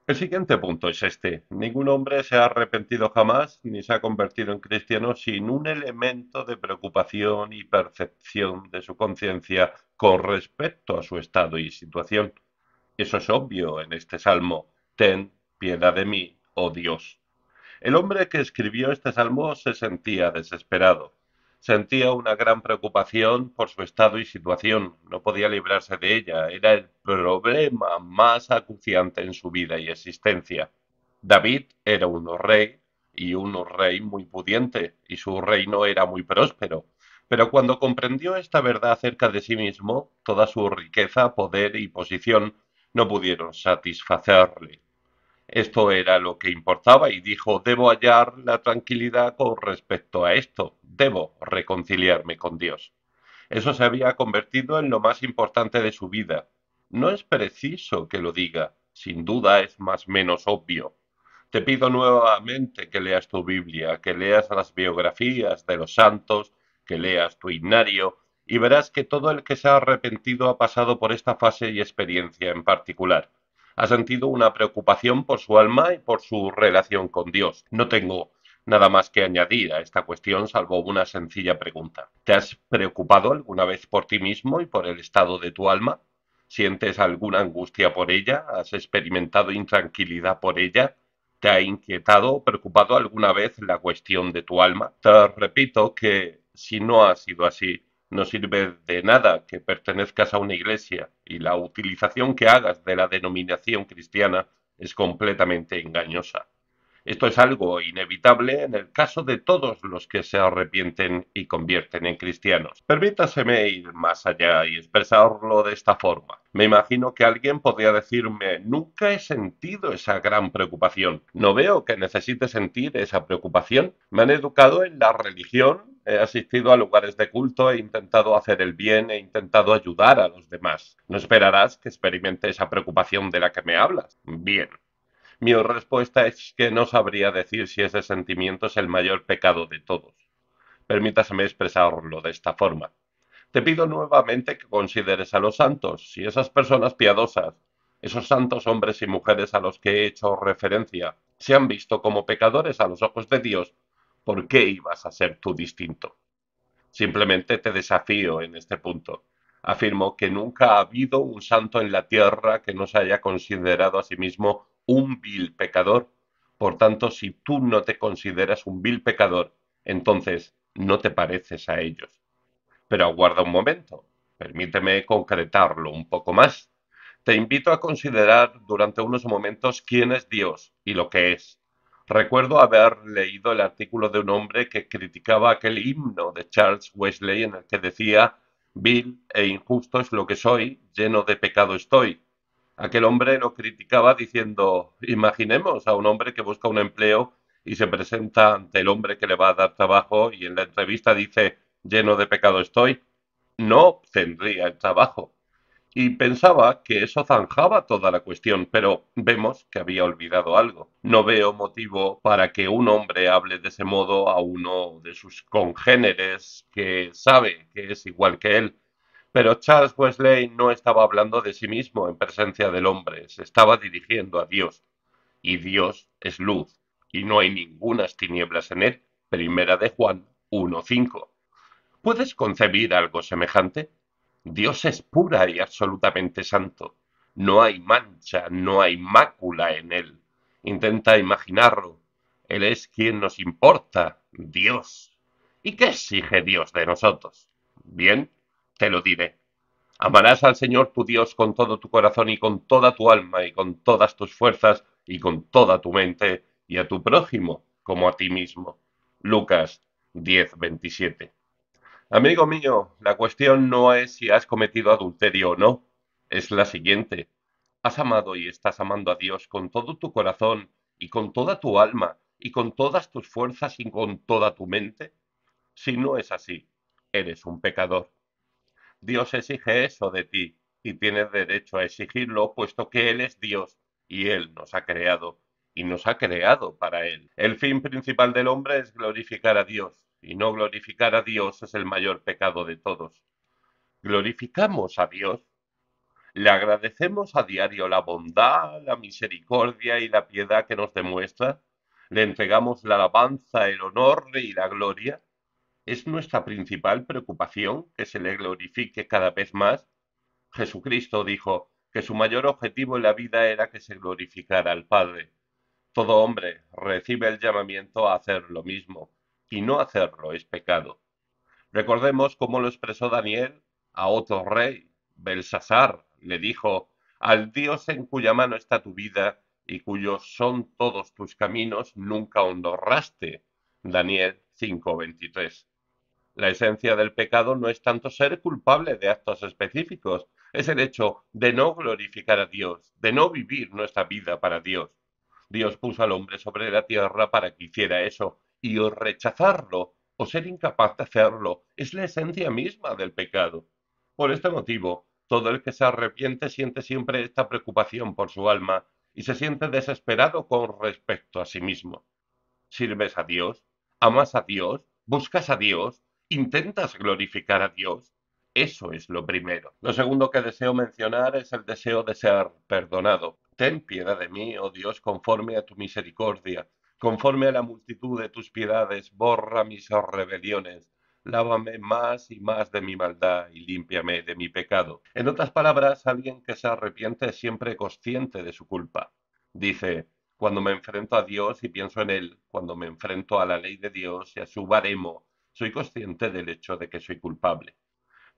El siguiente punto es este. Ningún hombre se ha arrepentido jamás ni se ha convertido en cristiano sin un elemento de preocupación y percepción de su conciencia con respecto a su estado y situación. Eso es obvio en este salmo. Ten piedad de mí, oh Dios. El hombre que escribió este salmo se sentía desesperado. Sentía una gran preocupación por su estado y situación. No podía librarse de ella. Era el problema más acuciante en su vida y existencia. David era un rey muy pudiente, y su reino era muy próspero. Pero cuando comprendió esta verdad acerca de sí mismo, toda su riqueza, poder y posición no pudieron satisfacerle. Esto era lo que importaba y dijo, debo hallar la tranquilidad con respecto a esto, debo reconciliarme con Dios. Eso se había convertido en lo más importante de su vida. No es preciso que lo diga, sin duda es más menos obvio. Te pido nuevamente que leas tu Biblia, que leas las biografías de los santos, que leas tu himnario, y verás que todo el que se ha arrepentido ha pasado por esta fase y experiencia en particular. Ha sentido una preocupación por su alma y por su relación con Dios. No tengo nada más que añadir a esta cuestión salvo una sencilla pregunta. ¿Te has preocupado alguna vez por ti mismo y por el estado de tu alma? ¿Sientes alguna angustia por ella? ¿Has experimentado intranquilidad por ella? ¿Te ha inquietado o preocupado alguna vez la cuestión de tu alma? Te repito que si no ha sido así, no sirve de nada que pertenezcas a una iglesia y la utilización que hagas de la denominación cristiana es completamente engañosa. Esto es algo inevitable en el caso de todos los que se arrepienten y convierten en cristianos. Permítaseme ir más allá y expresarlo de esta forma. Me imagino que alguien podría decirme, nunca he sentido esa gran preocupación. No veo que necesite sentir esa preocupación. Me han educado en la religión, he asistido a lugares de culto, he intentado hacer el bien, he intentado ayudar a los demás. No esperarás que experimente esa preocupación de la que me hablas. Bien. Mi respuesta es que no sabría decir si ese sentimiento es el mayor pecado de todos. Permítaseme expresarlo de esta forma. Te pido nuevamente que consideres a los santos y esas personas piadosas, esos santos hombres y mujeres a los que he hecho referencia, se han visto como pecadores a los ojos de Dios. ¿Por qué ibas a ser tú distinto? Simplemente te desafío en este punto. Afirmo que nunca ha habido un santo en la tierra que no se haya considerado a sí mismo un vil pecador. Por tanto, si tú no te consideras un vil pecador, entonces no te pareces a ellos. Pero aguarda un momento. Permíteme concretarlo un poco más. Te invito a considerar durante unos momentos quién es Dios y lo que es. Recuerdo haber leído el artículo de un hombre que criticaba aquel himno de Charles Wesley en el que decía, vil e injusto es lo que soy, lleno de pecado estoy. Aquel hombre lo criticaba diciendo, imaginemos a un hombre que busca un empleo y se presenta ante el hombre que le va a dar trabajo y en la entrevista dice, lleno de pecado estoy, no obtendría el trabajo. Y pensaba que eso zanjaba toda la cuestión, pero vemos que había olvidado algo. No veo motivo para que un hombre hable de ese modo a uno de sus congéneres que sabe que es igual que él. Pero Charles Wesley no estaba hablando de sí mismo en presencia del hombre, se estaba dirigiendo a Dios. Y Dios es luz, y no hay ningunas tinieblas en él. Primera de Juan 1:5. ¿Puedes concebir algo semejante? Dios es pura y absolutamente santo. No hay mancha, no hay mácula en él. Intenta imaginarlo. Él es quien nos importa, Dios. ¿Y qué exige Dios de nosotros? Bien, te lo diré. Amarás al Señor tu Dios con todo tu corazón y con toda tu alma y con todas tus fuerzas y con toda tu mente y a tu prójimo como a ti mismo. Lucas 10:27. Amigo mío, la cuestión no es si has cometido adulterio o no, es la siguiente. ¿Has amado y estás amando a Dios con todo tu corazón y con toda tu alma y con todas tus fuerzas y con toda tu mente? Si no es así, eres un pecador. Dios exige eso de ti y tienes derecho a exigirlo puesto que Él es Dios y Él nos ha creado y nos ha creado para Él. El fin principal del hombre es glorificar a Dios y no glorificar a Dios es el mayor pecado de todos. ¿Glorificamos a Dios? Le agradecemos a diario la bondad, la misericordia y la piedad que nos demuestra. Le entregamos la alabanza, el honor y la gloria. Es nuestra principal preocupación que se le glorifique cada vez más. Jesucristo dijo que su mayor objetivo en la vida era que se glorificara al Padre. Todo hombre recibe el llamamiento a hacer lo mismo, y no hacerlo es pecado. Recordemos cómo lo expresó Daniel a otro rey, Belsasar, le dijo: al Dios en cuya mano está tu vida y cuyos son todos tus caminos, nunca honraste. Daniel 5:23. La esencia del pecado no es tanto ser culpable de actos específicos, es el hecho de no glorificar a Dios, de no vivir nuestra vida para Dios. Dios puso al hombre sobre la tierra para que hiciera eso, y o rechazarlo o ser incapaz de hacerlo es la esencia misma del pecado. Por este motivo, todo el que se arrepiente siente siempre esta preocupación por su alma y se siente desesperado con respecto a sí mismo. ¿Sirves a Dios? ¿Amas a Dios? ¿Buscas a Dios? ¿Intentas glorificar a Dios? Eso es lo primero. Lo segundo que deseo mencionar es el deseo de ser perdonado. Ten piedad de mí, oh Dios, conforme a tu misericordia, conforme a la multitud de tus piedades, borra mis rebeliones. Lávame más y más de mi maldad y límpiame de mi pecado. En otras palabras, alguien que se arrepiente es siempre consciente de su culpa. Dice: cuando me enfrento a Dios y pienso en Él, cuando me enfrento a la ley de Dios y a su baremo, soy consciente del hecho de que soy culpable.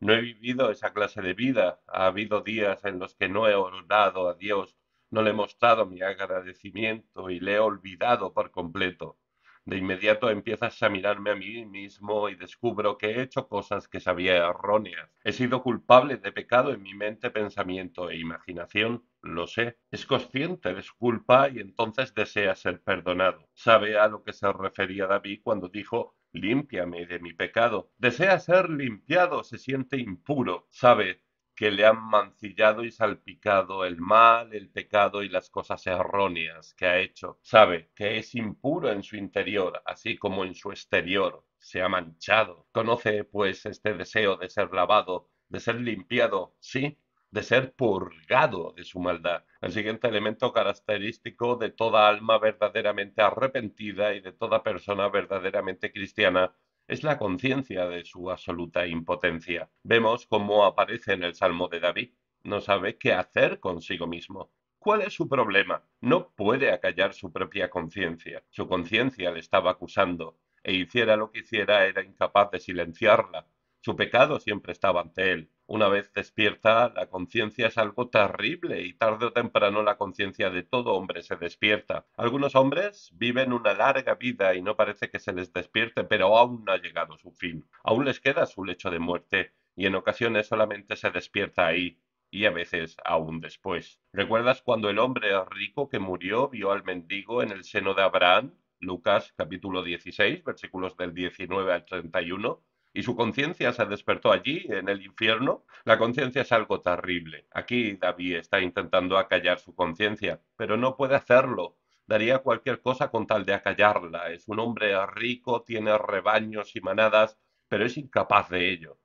No he vivido esa clase de vida. Ha habido días en los que no he orado a Dios, no le he mostrado mi agradecimiento y le he olvidado por completo. De inmediato empiezo a examinarme a mí mismo y descubro que he hecho cosas que sabía erróneas. He sido culpable de pecado en mi mente, pensamiento e imaginación, lo sé. Es consciente de su culpa y entonces desea ser perdonado. Sabe a lo que se refería David cuando dijo: límpiame de mi pecado. Desea ser limpiado, se siente impuro, sabe que le han mancillado y salpicado el mal, el pecado y las cosas erróneas que ha hecho. Sabe que es impuro en su interior, así como en su exterior. Se ha manchado. Conoce, pues, este deseo de ser lavado, de ser limpiado, sí, de ser purgado de su maldad. El siguiente elemento característico de toda alma verdaderamente arrepentida y de toda persona verdaderamente cristiana es la conciencia de su absoluta impotencia. Vemos cómo aparece en el Salmo de David. No sabe qué hacer consigo mismo. ¿Cuál es su problema? No puede acallar su propia conciencia. Su conciencia le estaba acusando, e hiciera lo que hiciera era incapaz de silenciarla. Su pecado siempre estaba ante él. Una vez despierta, la conciencia es algo terrible y tarde o temprano la conciencia de todo hombre se despierta. Algunos hombres viven una larga vida y no parece que se les despierte, pero aún no ha llegado su fin. Aún les queda su lecho de muerte y en ocasiones solamente se despierta ahí y a veces aún después. ¿Recuerdas cuando el hombre rico que murió vio al mendigo en el seno de Abraham? Lucas capítulo 16, versículos del 19 al 31. ¿Y su conciencia se despertó allí, en el infierno? La conciencia es algo terrible. Aquí David está intentando acallar su conciencia, pero no puede hacerlo. Daría cualquier cosa con tal de acallarla. Es un hombre rico, tiene rebaños y manadas, pero es incapaz de ello.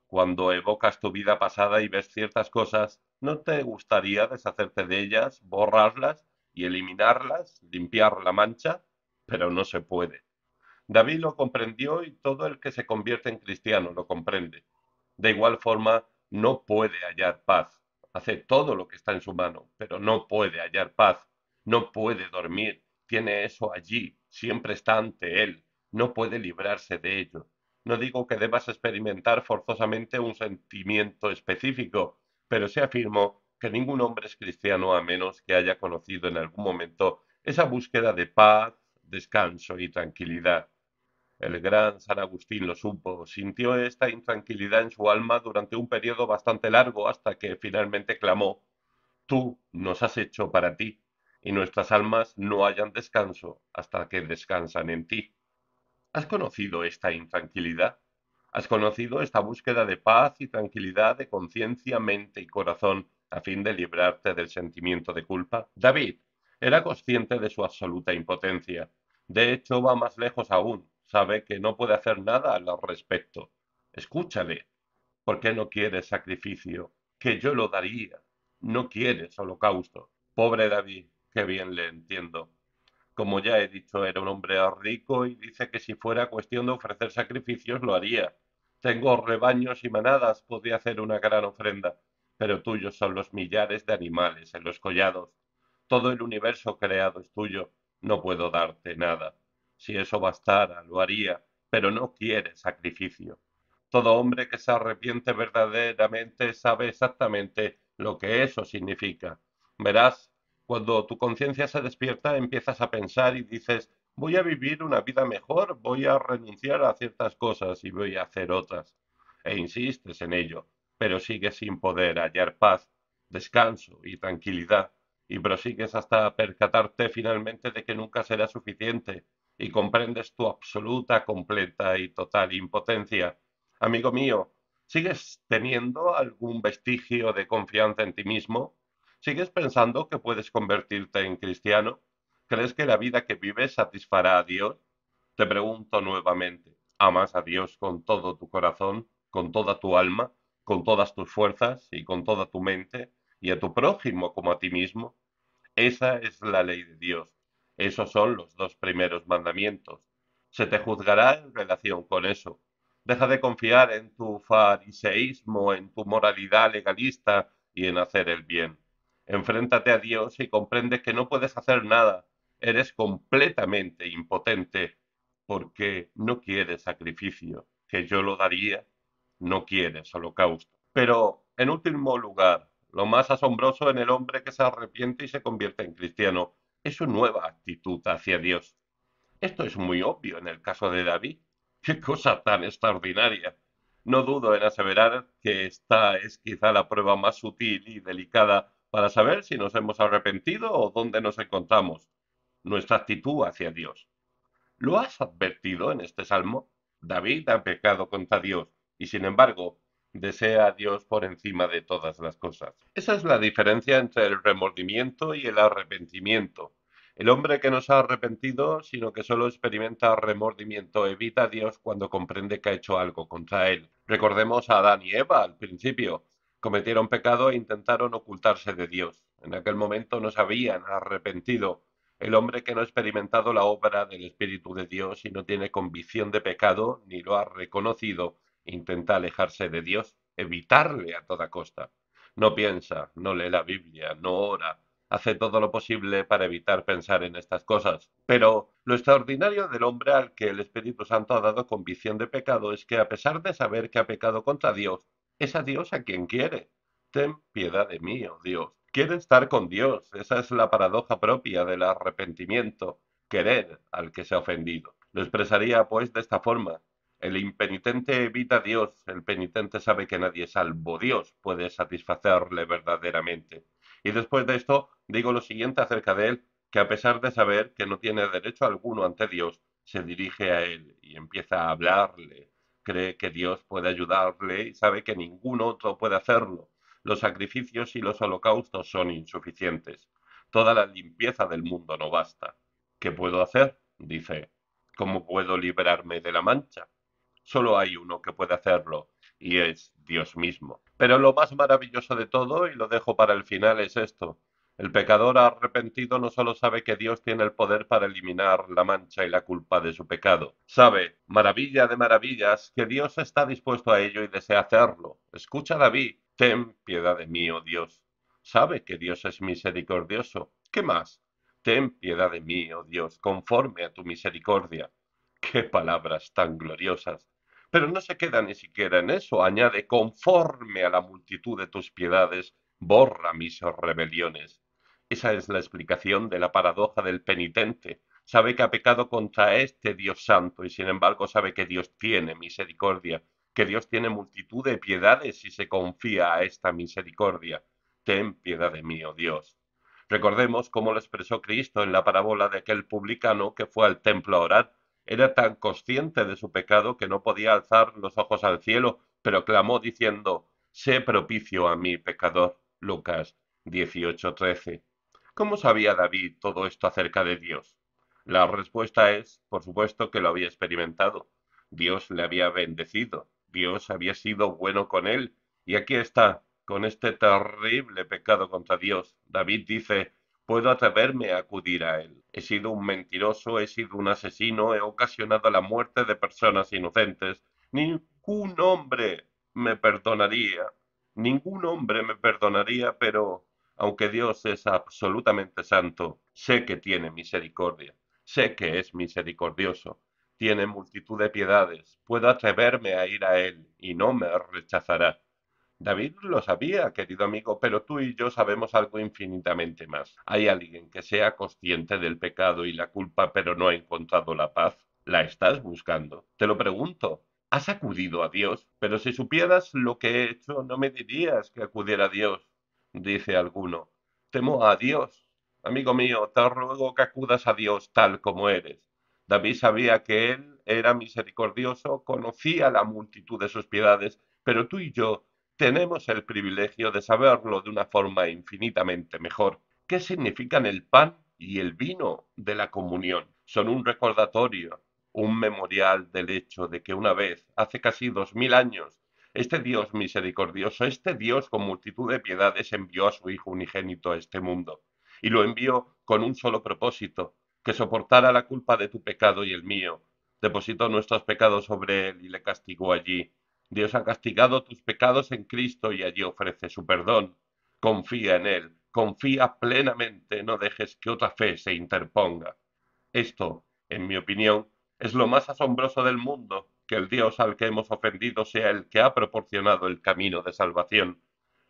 Cuando evocas tu vida pasada y ves ciertas cosas, ¿no te gustaría deshacerte de ellas, borrarlas y eliminarlas, limpiar la mancha? Pero no se puede. David lo comprendió y todo el que se convierte en cristiano lo comprende. De igual forma, no puede hallar paz. Hace todo lo que está en su mano, pero no puede hallar paz. No puede dormir. Tiene eso allí. Siempre está ante él. No puede librarse de ello. No digo que debas experimentar forzosamente un sentimiento específico, pero sí afirmo que ningún hombre es cristiano a menos que haya conocido en algún momento esa búsqueda de paz, descanso y tranquilidad. El gran San Agustín lo supo, sintió esta intranquilidad en su alma durante un periodo bastante largo hasta que finalmente clamó: tú nos has hecho para ti, y nuestras almas no hallan descanso hasta que descansan en ti. ¿Has conocido esta intranquilidad? ¿Has conocido esta búsqueda de paz y tranquilidad de conciencia, mente y corazón a fin de librarte del sentimiento de culpa? David era consciente de su absoluta impotencia. De hecho, va más lejos aún. Sabe que no puede hacer nada al respecto. Escúchale. ¿Por qué no quieres sacrificio? Que yo lo daría. No quieres holocausto. Pobre David, qué bien le entiendo. Como ya he dicho, era un hombre rico y dice que si fuera cuestión de ofrecer sacrificios lo haría. Tengo rebaños y manadas, podría hacer una gran ofrenda, pero tuyos son los millares de animales en los collados. Todo el universo creado es tuyo, no puedo darte nada. Si eso bastara, lo haría, pero no quiere sacrificio. Todo hombre que se arrepiente verdaderamente sabe exactamente lo que eso significa. Verás, cuando tu conciencia se despierta, empiezas a pensar y dices, voy a vivir una vida mejor, voy a renunciar a ciertas cosas y voy a hacer otras. E insistes en ello, pero sigues sin poder hallar paz, descanso y tranquilidad, y prosigues hasta percatarte finalmente de que nunca será suficiente, y comprendes tu absoluta, completa y total impotencia. Amigo mío, ¿sigues teniendo algún vestigio de confianza en ti mismo? ¿Sigues pensando que puedes convertirte en cristiano? ¿Crees que la vida que vives satisfará a Dios? Te pregunto nuevamente, ¿amas a Dios con todo tu corazón, con toda tu alma, con todas tus fuerzas y con toda tu mente, y a tu prójimo como a ti mismo? Esa es la ley de Dios. Esos son los dos primeros mandamientos. Se te juzgará en relación con eso. Deja de confiar en tu fariseísmo, en tu moralidad legalista y en hacer el bien. Enfréntate a Dios y comprende que no puedes hacer nada. Eres completamente impotente porque no quieres sacrificio, que yo lo daría, no quieres holocausto. Pero, en último lugar, lo más asombroso en el hombre que se arrepiente y se convierte en cristiano es su nueva actitud hacia Dios. Esto es muy obvio en el caso de David. ¡Qué cosa tan extraordinaria! No dudo en aseverar que esta es quizá la prueba más sutil y delicada para saber si nos hemos arrepentido o dónde nos encontramos. Nuestra actitud hacia Dios. ¿Lo has advertido en este salmo? David ha pecado contra Dios y sin embargo desea a Dios por encima de todas las cosas. Esa es la diferencia entre el remordimiento y el arrepentimiento. El hombre que no se ha arrepentido, sino que solo experimenta remordimiento, evita a Dios cuando comprende que ha hecho algo contra él. Recordemos a Adán y Eva al principio. Cometieron pecado e intentaron ocultarse de Dios. En aquel momento no se habían arrepentido. El hombre que no ha experimentado la obra del Espíritu de Dios y no tiene convicción de pecado ni lo ha reconocido, intenta alejarse de Dios, evitarle a toda costa. No piensa, no lee la Biblia, no ora, hace todo lo posible para evitar pensar en estas cosas. Pero lo extraordinario del hombre al que el Espíritu Santo ha dado convicción de pecado es que a pesar de saber que ha pecado contra Dios, es a Dios a quien quiere. Ten piedad de mí, oh Dios. Quiere estar con Dios. Esa es la paradoja propia del arrepentimiento. Querer al que se ha ofendido. Lo expresaría pues de esta forma. El impenitente evita a Dios. El penitente sabe que nadie salvo Dios puede satisfacerle verdaderamente. Y después de esto digo lo siguiente acerca de él, que a pesar de saber que no tiene derecho alguno ante Dios, se dirige a él y empieza a hablarle. Cree que Dios puede ayudarle y sabe que ningún otro puede hacerlo. Los sacrificios y los holocaustos son insuficientes. Toda la limpieza del mundo no basta. ¿Qué puedo hacer? Dice. ¿Cómo puedo liberarme de la mancha? Solo hay uno que puede hacerlo, y es Dios mismo. Pero lo más maravilloso de todo, y lo dejo para el final, es esto. El pecador arrepentido no solo sabe que Dios tiene el poder para eliminar la mancha y la culpa de su pecado, sabe, maravilla de maravillas, que Dios está dispuesto a ello y desea hacerlo. Escucha, David, ten piedad de mí, oh Dios. Sabe que Dios es misericordioso. ¿Qué más? Ten piedad de mí, oh Dios, conforme a tu misericordia. Qué palabras tan gloriosas. Pero no se queda ni siquiera en eso, añade, conforme a la multitud de tus piedades, borra mis rebeliones. Esa es la explicación de la paradoja del penitente. Sabe que ha pecado contra este Dios santo y sin embargo sabe que Dios tiene misericordia, que Dios tiene multitud de piedades y se confía a esta misericordia. Ten piedad de mí, oh Dios. Recordemos cómo lo expresó Cristo en la parábola de aquel publicano que fue al templo a orar. Era tan consciente de su pecado que no podía alzar los ojos al cielo, pero clamó diciendo, sé propicio a mí, pecador. Lucas 18:13. ¿Cómo sabía David todo esto acerca de Dios? La respuesta es, por supuesto, que lo había experimentado. Dios le había bendecido, Dios había sido bueno con él, y aquí está. con este terrible pecado contra Dios. David dice, puedo atreverme a acudir a él. He sido un mentiroso, he sido un asesino, he ocasionado la muerte de personas inocentes. Ningún hombre me perdonaría. Ningún hombre me perdonaría, pero aunque Dios es absolutamente santo, sé que tiene misericordia, sé que es misericordioso, tiene multitud de piedades, puedo atreverme a ir a Él y no me rechazará. David lo sabía, querido amigo, pero tú y yo sabemos algo infinitamente más. ¿Hay alguien que sea consciente del pecado y la culpa, pero no ha encontrado la paz? ¿La estás buscando? Te lo pregunto. ¿Has acudido a Dios? Pero si supieras lo que he hecho, no me dirías que acudiera a Dios, dice alguno. Temo a Dios. Amigo mío, te ruego que acudas a Dios tal como eres. David sabía que Él era misericordioso, conocía la multitud de sus piedades, pero tú y yo tenemos el privilegio de saberlo de una forma infinitamente mejor. ¿Qué significan el pan y el vino de la comunión? Son un recordatorio, un memorial del hecho de que una vez, hace casi 2000 años, este Dios misericordioso, este Dios con multitud de piedades envió a su Hijo unigénito a este mundo. Y lo envió con un solo propósito, que soportara la culpa de tu pecado y el mío. Depositó nuestros pecados sobre él y le castigó allí. Dios ha castigado tus pecados en Cristo y allí ofrece su perdón. Confía en Él, confía plenamente, no dejes que otra fe se interponga. Esto, en mi opinión, es lo más asombroso del mundo, que el Dios al que hemos ofendido sea el que ha proporcionado el camino de salvación.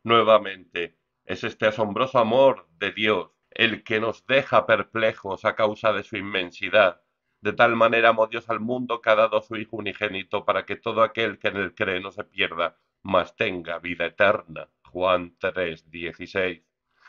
Nuevamente, es este asombroso amor de Dios el que nos deja perplejos a causa de su inmensidad. De tal manera amó Dios al mundo que ha dado a su Hijo unigénito para que todo aquel que en él cree no se pierda, mas tenga vida eterna. Juan 3:16.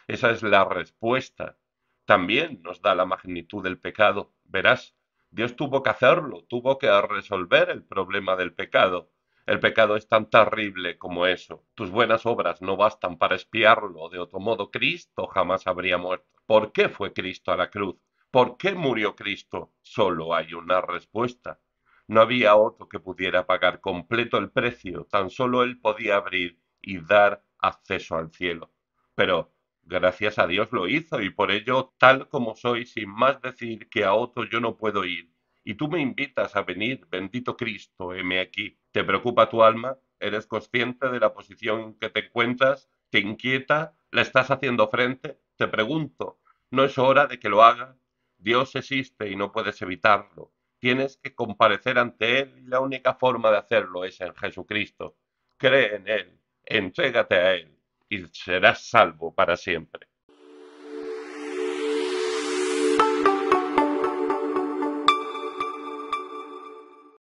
Esa es la respuesta. También nos da la magnitud del pecado. Verás, Dios tuvo que hacerlo, tuvo que resolver el problema del pecado. El pecado es tan terrible como eso. Tus buenas obras no bastan para expiarlo. De otro modo, Cristo jamás habría muerto. ¿Por qué fue Cristo a la cruz? ¿Por qué murió Cristo? Solo hay una respuesta. No había otro que pudiera pagar completo el precio. Tan solo Él podía abrir y dar acceso al cielo. Pero gracias a Dios lo hizo y por ello, tal como soy, sin más decir que a otro yo no puedo ir. Y tú me invitas a venir, bendito Cristo, heme aquí. ¿Te preocupa tu alma? ¿Eres consciente de la posición en que te encuentras? ¿Te inquieta? ¿La estás haciendo frente? Te pregunto, ¿no es hora de que lo hagas? Dios existe y no puedes evitarlo. Tienes que comparecer ante Él y la única forma de hacerlo es en Jesucristo. Cree en Él, entrégate a Él y serás salvo para siempre.